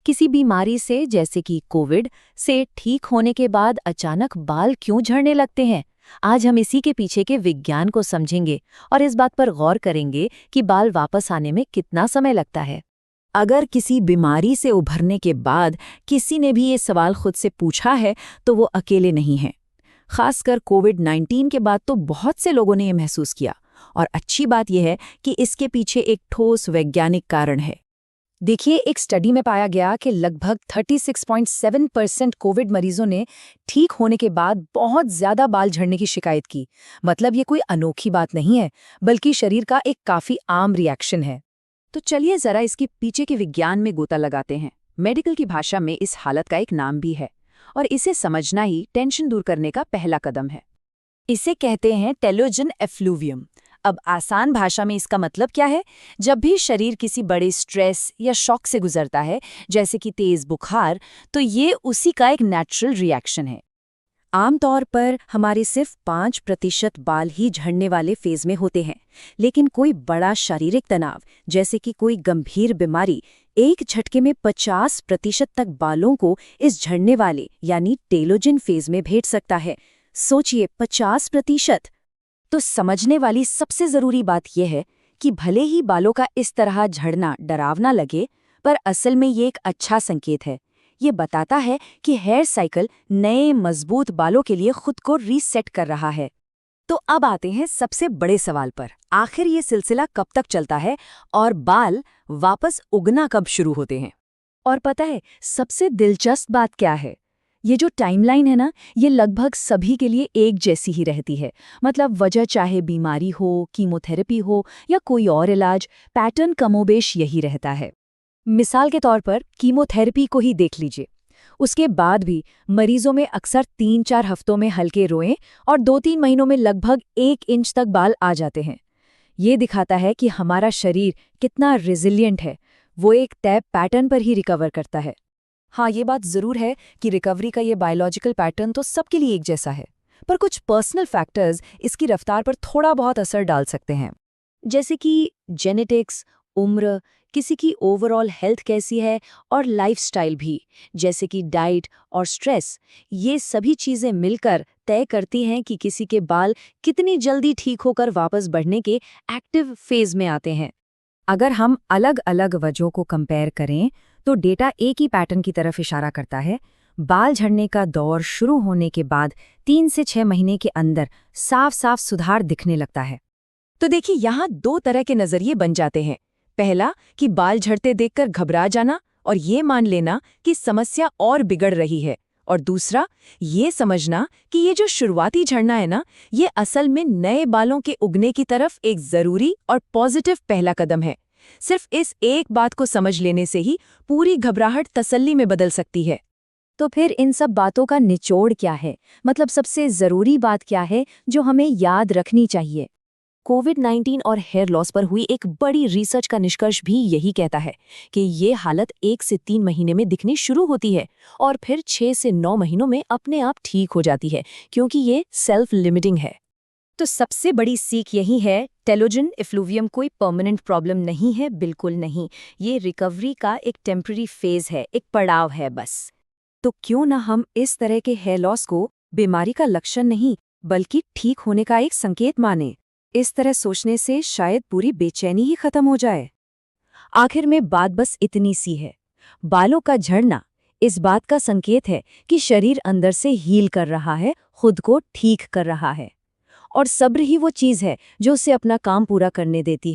किसी बीमारी से जैसे कि कोविड से ठीक होने के बाद अचानक बाल क्यों झड़ने लगते हैं? आज हम इसी के पीछे के विज्ञान को समझेंगे और इस बात पर गौर करेंगे कि बाल वापस आने में कितना समय लगता है। अगर किसी बीमारी से उभरने के बाद किसी ने भी ये सवाल खुद से पूछा है तो वो अकेले नहीं हैं। खासकर कोविड-19 के बाद तो बहुत से लोगों ने ये महसूस किया। और अच्छी बात यह है कि इसके पीछे एक ठोस वैज्ञानिक कारण है। देखिए, एक स्टडी में पाया गया कि लगभग 36.7% कोविड मरीजों ने ठीक होने के बाद बहुत ज्यादा बाल झड़ने की शिकायत की। मतलब ये कोई अनोखी बात नहीं है, बल्कि शरीर का एक काफी आम रिएक्शन है। तो चलिए जरा इसके पीछे के विज्ञान में गोता लगाते हैं। मेडिकल की भाषा में इस हालत का एक नाम भी है और इसे समझना ही टेंशन दूर करने का पहला कदम है। इसे कहते हैं टेलोजन एफ्लूवियम। अब आसान भाषा में इसका मतलब क्या है? जब भी शरीर किसी बड़े स्ट्रेस या शॉक से गुजरता है, जैसे कि तेज बुखार, तो ये उसी का एक नेचुरल रिएक्शन है। आमतौर पर हमारे सिर्फ 5% बाल ही झड़ने वाले फेज में होते हैं, लेकिन कोई बड़ा शारीरिक तनाव जैसे कि कोई गंभीर बीमारी एक झटके में 50% तक बालों को इस झड़ने वाले यानी टेलोजन फेज में भेज सकता है। सोचिए, 50%। तो समझने वाली सबसे जरूरी बात यह है कि भले ही बालों का इस तरह झड़ना डरावना लगे, पर असल में ये एक अच्छा संकेत है। ये बताता है कि हेयर साइकिल नए मजबूत बालों के लिए खुद को रीसेट कर रहा है। तो अब आते हैं सबसे बड़े सवाल पर, आखिर ये सिलसिला कब तक चलता है और बाल वापस उगना कब शुरू होते हैं? और पता है सबसे दिलचस्प बात क्या है? ये जो टाइमलाइन है ना, ये लगभग सभी के लिए एक जैसी ही रहती है। मतलब वजह चाहे बीमारी हो, कीमोथेरेपी हो या कोई और इलाज, पैटर्न कमोबेश यही रहता है। मिसाल के तौर पर कीमोथेरेपी को ही देख लीजिए। उसके बाद भी मरीजों में अक्सर 3-4 हफ्तों में हल्के रोएं और 2-3 महीनों में लगभग 1 इंच तक बाल आ जाते हैं। ये दिखाता है कि हमारा शरीर कितना रिजिलियंट है, वो एक तय पैटर्न पर ही रिकवर करता है। हाँ, ये बात जरूर है कि रिकवरी का ये बायोलॉजिकल पैटर्न तो सबके लिए एक जैसा है, पर कुछ पर्सनल फैक्टर्स इसकी रफ्तार पर थोड़ा बहुत असर डाल सकते हैं। जैसे कि जेनेटिक्स, उम्र, किसी की ओवरऑल हेल्थ कैसी है और लाइफस्टाइल भी, जैसे कि डाइट और स्ट्रेस, ये सभी चीज़ें मिलकर तय करती हैं कि किसी के बाल कितनी जल्दी ठीक होकर वापस बढ़ने के एक्टिव फेज में आते हैं। अगर हम अलग अलग वजहों को कंपेयर करें तो डेटा एक ही पैटर्न की तरफ इशारा करता है। बाल झड़ने का दौर शुरू होने के बाद 3 से 6 महीने के अंदर साफ साफ सुधार दिखने लगता है। तो देखिए, यहाँ 2 तरह के नजरिए बन जाते हैं। पहला कि बाल झड़ते देखकर घबरा जाना और ये मान लेना कि समस्या और बिगड़ रही है, और दूसरा ये समझना कि ये जो शुरुआती झड़ना है ना, ये असल में नए बालों के उगने की तरफ एक जरूरी और पॉजिटिव पहला कदम है। सिर्फ इस एक बात को समझ लेने से ही पूरी घबराहट तसल्ली में बदल सकती है। तो फिर इन सब बातों का निचोड़ क्या है? मतलब सबसे जरूरी बात क्या है जो हमें याद रखनी चाहिए? कोविड-19 और हेयर लॉस पर हुई एक बड़ी रिसर्च का निष्कर्ष भी यही कहता है कि ये हालत 1 से 3 महीने में दिखनी शुरू होती है और फिर 6 से 9 महीनों में अपने आप ठीक हो जाती है, क्योंकि ये सेल्फ लिमिटिंग है। तो सबसे बड़ी सीख यही है, टेलोजन एफ्लूवियम कोई परमानेंट प्रॉब्लम नहीं है, बिल्कुल नहीं। ये रिकवरी का एक टेम्पररी फेज है, एक पड़ाव है बस। तो क्यों ना हम इस तरह के हेयर लॉस को बीमारी का लक्षण नहीं, बल्कि ठीक होने का एक संकेत माने। इस तरह सोचने से शायद पूरी बेचैनी ही खत्म हो जाए। आखिर में बात बस इतनी सी है, बालों का झड़ना इस बात का संकेत है कि शरीर अंदर से हील कर रहा है, खुद को ठीक कर रहा है, और सब्र ही वो चीज़ है जो उसे अपना काम पूरा करने देती है।